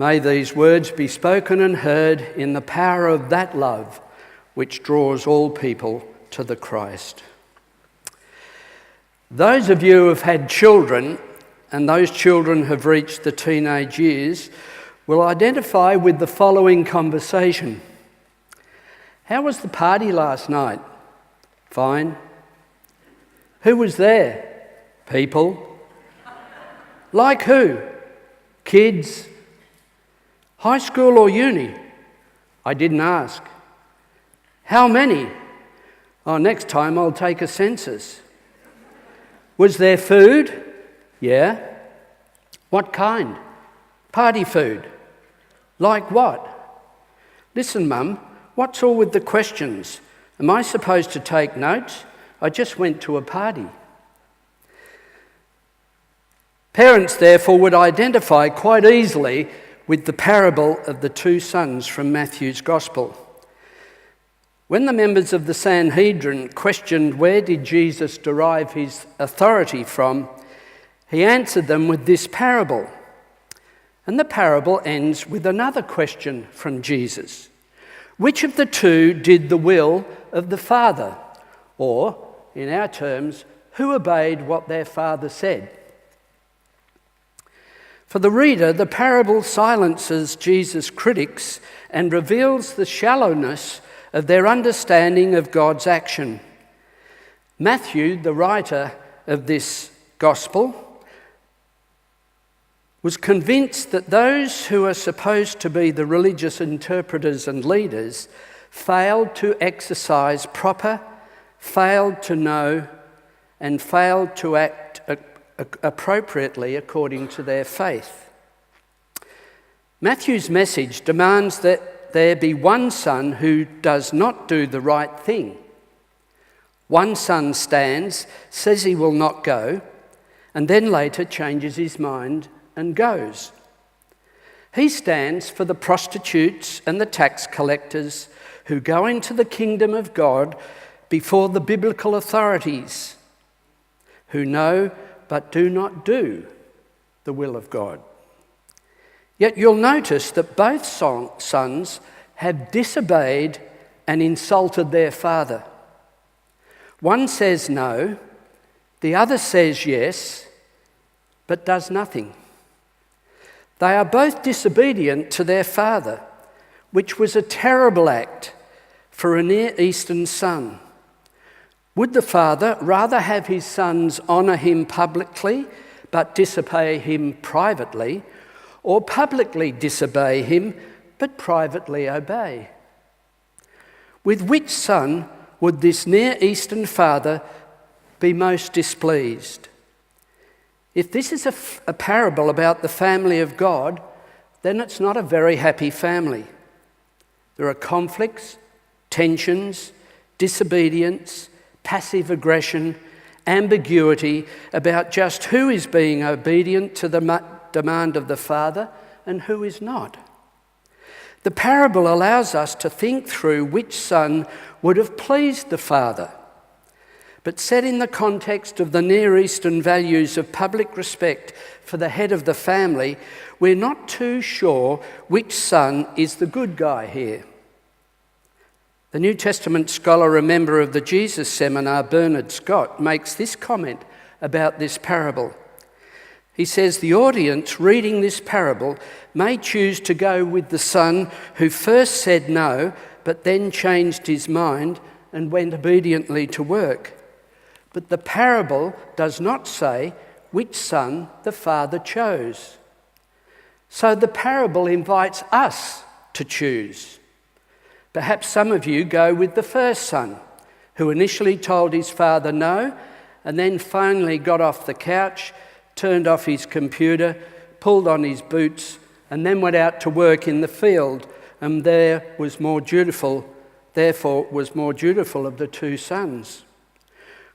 May these words be spoken and heard in the power of that love which draws all people to the Christ. Those of you who have had children, and those children have reached the teenage years, will identify with the following conversation. How was the party last night? Fine. Who was there? People. Like who? Kids. High school or uni? I didn't ask. How many? Oh, next time I'll take a census. Was there food? Yeah. What kind? Party food. Like what? Listen, Mum, what's all with the questions? Am I supposed to take notes? I just went to a party. Parents, therefore, would identify quite easily with the parable of the two sons from Matthew's Gospel. When the members of the Sanhedrin questioned where did Jesus derive his authority from, he answered them with this parable. And the parable ends with another question from Jesus. Which of the two did the will of the Father? Or, in our terms, who obeyed what their father said? For the reader, the parable silences Jesus' critics and reveals the shallowness of their understanding of God's action. Matthew, the writer of this gospel, was convinced that those who are supposed to be the religious interpreters and leaders failed to exercise proper, failed to know, and failed to act appropriately according to their faith. Matthew's message demands that there be one son who does not do the right thing. One son stands, says he will not go, and then later changes his mind and goes. He stands for the prostitutes and the tax collectors who go into the kingdom of God before the biblical authorities, who know but do not do the will of God. Yet you'll notice that both sons have disobeyed and insulted their father. One says no, the other says yes, but does nothing. They are both disobedient to their father, which was a terrible act for a Near Eastern son. Would the father rather have his sons honour him publicly but disobey him privately, or publicly disobey him but privately obey? With which son would this Near Eastern father be most displeased? If this is a parable about the family of God, then it's not a very happy family. There are conflicts, tensions, disobedience, passive aggression, ambiguity about just who is being obedient to the demand of the Father and who is not. The parable allows us to think through which son would have pleased the Father. But set in the context of the Near Eastern values of public respect for the head of the family, we're not too sure which son is the good guy here. The New Testament scholar and member of the Jesus Seminar, Bernard Scott, makes this comment about this parable. He says the audience reading this parable may choose to go with the son who first said no, but then changed his mind and went obediently to work. But the parable does not say which son the father chose. So the parable invites us to choose. Perhaps some of you go with the first son, who initially told his father no, and then finally got off the couch, turned off his computer, pulled on his boots, and then went out to work in the field, and therefore was more dutiful of the two sons.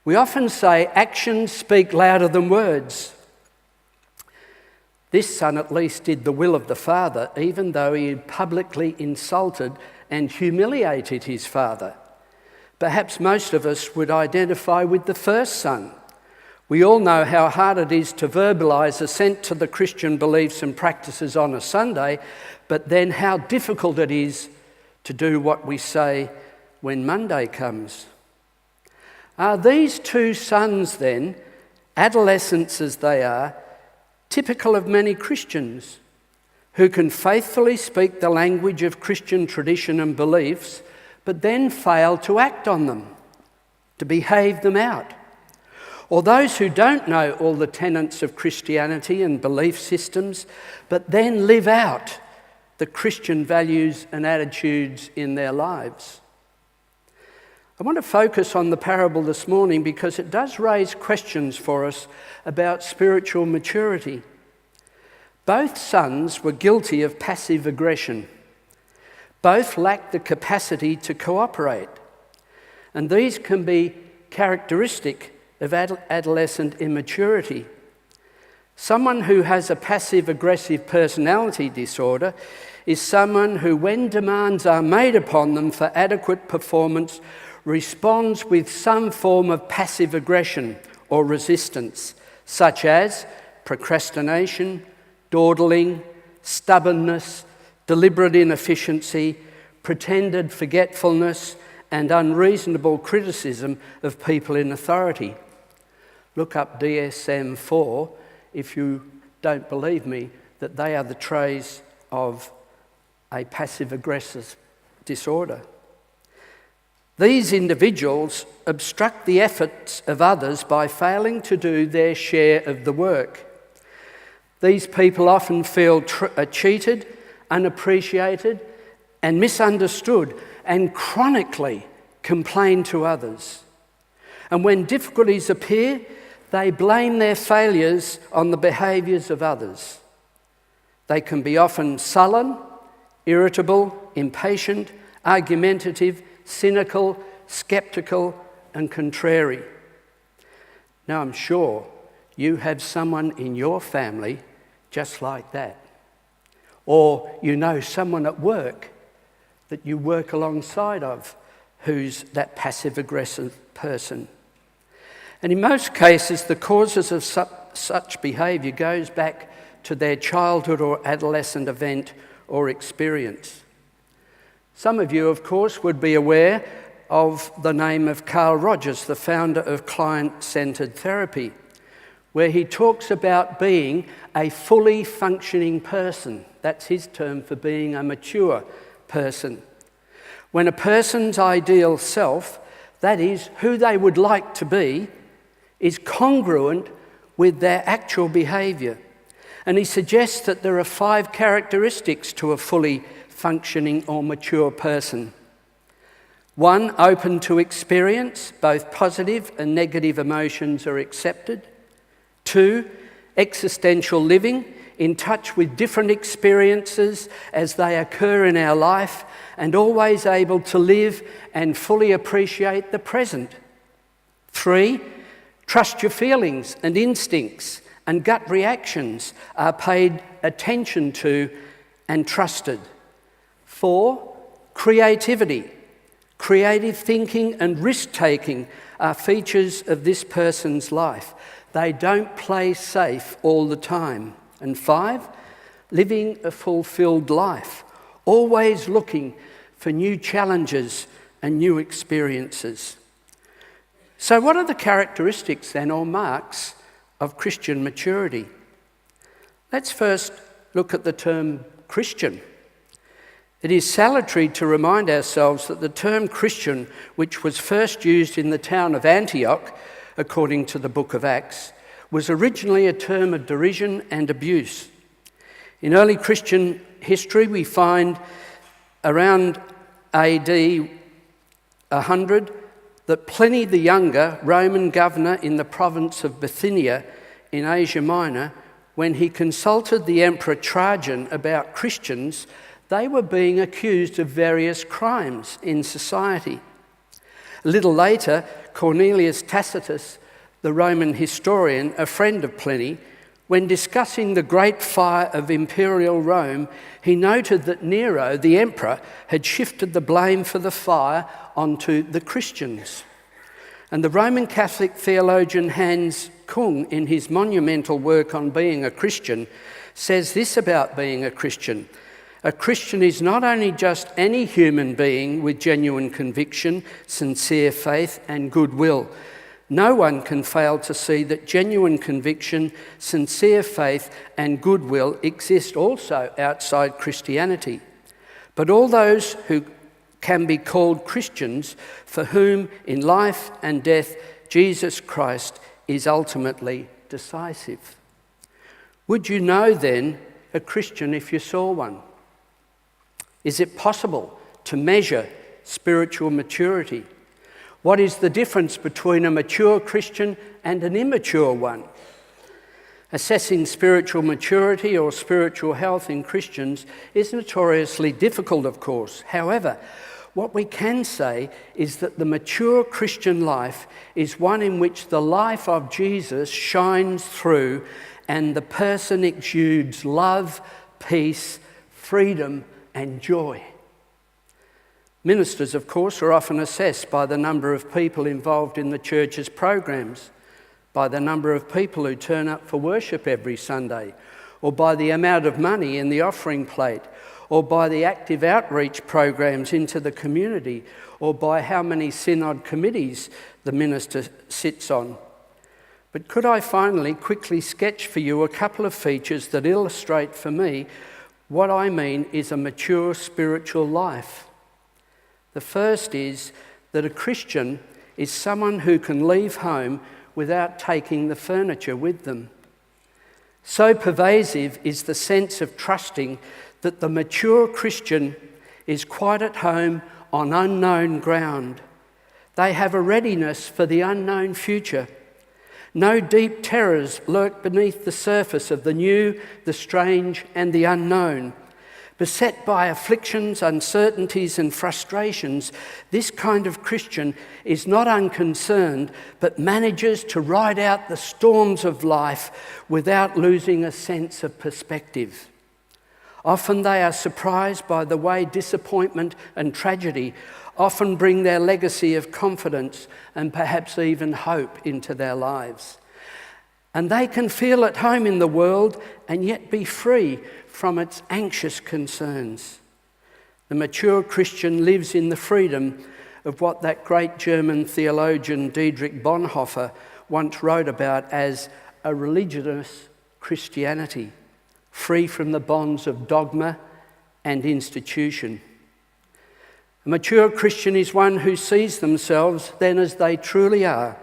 We often say actions speak louder than words. This son at least did the will of the father, even though he had publicly insulted and humiliated his father. Perhaps most of us would identify with the first son. We all know how hard it is to verbalise assent to the Christian beliefs and practices on a Sunday, but then how difficult it is to do what we say when Monday comes. Are these two sons then, adolescents as they are, typical of many Christians who can faithfully speak the language of Christian tradition and beliefs, but then fail to act on them, to behave them out? Or those who don't know all the tenets of Christianity and belief systems, but then live out the Christian values and attitudes in their lives? I want to focus on the parable this morning because it does raise questions for us about spiritual maturity. Both sons were guilty of passive aggression. Both lacked the capacity to cooperate. And these can be characteristic of adolescent immaturity. Someone who has a passive-aggressive personality disorder is someone who, when demands are made upon them for adequate performance, responds with some form of passive aggression or resistance, such as procrastination, dawdling, stubbornness, deliberate inefficiency, pretended forgetfulness, and unreasonable criticism of people in authority. Look up DSM-4 if you don't believe me that they are the traits of a passive-aggressive disorder. These individuals obstruct the efforts of others by failing to do their share of the work. These people often feel cheated, unappreciated, and misunderstood, and chronically complain to others. And when difficulties appear, they blame their failures on the behaviours of others. They can be often sullen, irritable, impatient, argumentative, cynical, sceptical, and contrary. Now, I'm sure you have someone in your family just like that. Or you know someone at work that you work alongside of who's that passive-aggressive person. And in most cases, the causes of such behaviour goes back to their childhood or adolescent event or experience. Some of you, of course, would be aware of the name of Carl Rogers, the founder of client-centred therapy, where he talks about being a fully functioning person. That's his term for being a mature person. When a person's ideal self, that is, who they would like to be, is congruent with their actual behaviour. And he suggests that there are 5 characteristics to a fully functioning or mature person. 1, open to experience, both positive and negative emotions are accepted. 2, existential living, in touch with different experiences as they occur in our life and always able to live and fully appreciate the present. 3, trust your feelings and instincts and gut reactions are paid attention to and trusted. 4, creativity. Creative thinking and risk-taking are features of this person's life. They don't play safe all the time. And 5, living a fulfilled life, always looking for new challenges and new experiences. So what are the characteristics then, or marks, of Christian maturity? Let's first look at the term Christian. It is salutary to remind ourselves that the term Christian, which was first used in the town of Antioch, according to the book of Acts, was originally a term of derision and abuse. In early Christian history, we find around AD 100 that Pliny the Younger, Roman governor in the province of Bithynia in Asia Minor, when he consulted the Emperor Trajan about Christians, they were being accused of various crimes in society. A little later, Cornelius Tacitus, the Roman historian, a friend of Pliny, when discussing the great fire of imperial Rome, he noted that Nero, the emperor, had shifted the blame for the fire onto the Christians. And the Roman Catholic theologian Hans Kung, in his monumental work on being a Christian, says this about being a Christian. A Christian is not only just any human being with genuine conviction, sincere faith and goodwill. No one can fail to see that genuine conviction, sincere faith and goodwill exist also outside Christianity. But all those who can be called Christians, for whom in life and death Jesus Christ is ultimately decisive. Would you know then a Christian if you saw one? Is it possible to measure spiritual maturity? What is the difference between a mature Christian and an immature one? Assessing spiritual maturity or spiritual health in Christians is notoriously difficult, of course. However, what we can say is that the mature Christian life is one in which the life of Jesus shines through and the person exudes love, peace, freedom, and joy. Ministers, of course, are often assessed by the number of people involved in the church's programs, by the number of people who turn up for worship every Sunday, or by the amount of money in the offering plate, or by the active outreach programs into the community, or by how many synod committees the minister sits on. But could I finally quickly sketch for you a couple of features that illustrate for me what I mean is a mature spiritual life? The first is that a Christian is someone who can leave home without taking the furniture with them. So pervasive is the sense of trusting that the mature Christian is quite at home on unknown ground. They have a readiness for the unknown future. No deep terrors lurk beneath the surface of the new, the strange, and the unknown. Beset by afflictions, uncertainties, and frustrations, this kind of Christian is not unconcerned, but manages to ride out the storms of life without losing a sense of perspective. Often they are surprised by the way disappointment and tragedy often bring their legacy of confidence and perhaps even hope into their lives. And they can feel at home in the world and yet be free from its anxious concerns. The mature Christian lives in the freedom of what that great German theologian Dietrich Bonhoeffer once wrote about as a religious Christianity, free from the bonds of dogma and institution. A mature Christian is one who sees themselves then as they truly are.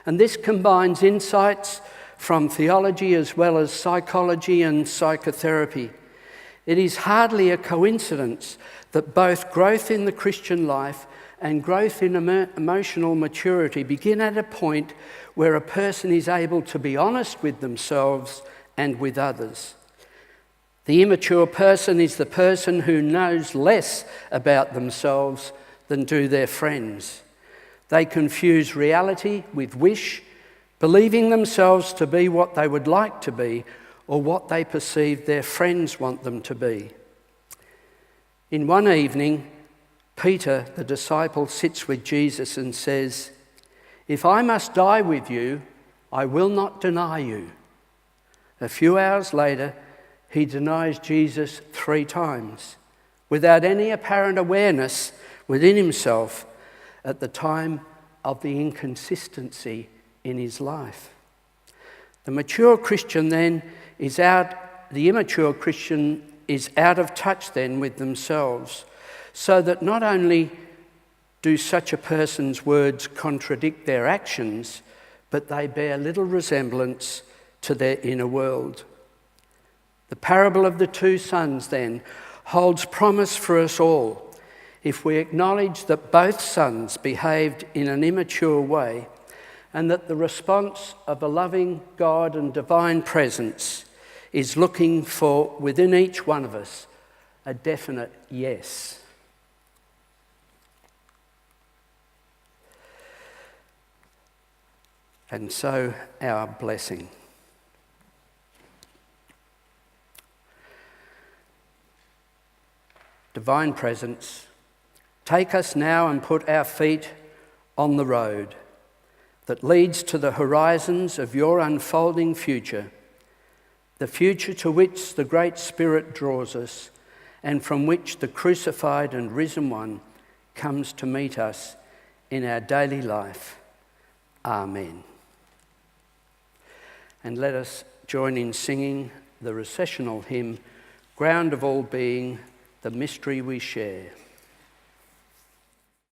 And this combines insights from theology as well as psychology and psychotherapy. It is hardly a coincidence that both growth in the Christian life and growth in emotional maturity begin at a point where a person is able to be honest with themselves and with others. The immature person is the person who knows less about themselves than do their friends. They confuse reality with wish, believing themselves to be what they would like to be or what they perceive their friends want them to be. In one evening, Peter, the disciple, sits with Jesus and says, "If I must die with you, I will not deny you." A few hours later, he denies Jesus 3 times, without any apparent awareness within himself at the time of the inconsistency in his life. The mature Christian then the immature Christian is out of touch then with themselves, so that not only do such a person's words contradict their actions, but they bear little resemblance to their inner world. The parable of the 2 sons then holds promise for us all if we acknowledge that both sons behaved in an immature way and that the response of a loving God and divine presence is looking for, within each one of us, a definite yes. And so our blessing. Divine presence, take us now and put our feet on the road. that leads to the horizons of your unfolding future, the future to which the great Spirit draws us and from which the crucified and risen one comes to meet us in our daily life. Amen. And let us join in singing the recessional hymn, Ground of All Being, the mystery we share.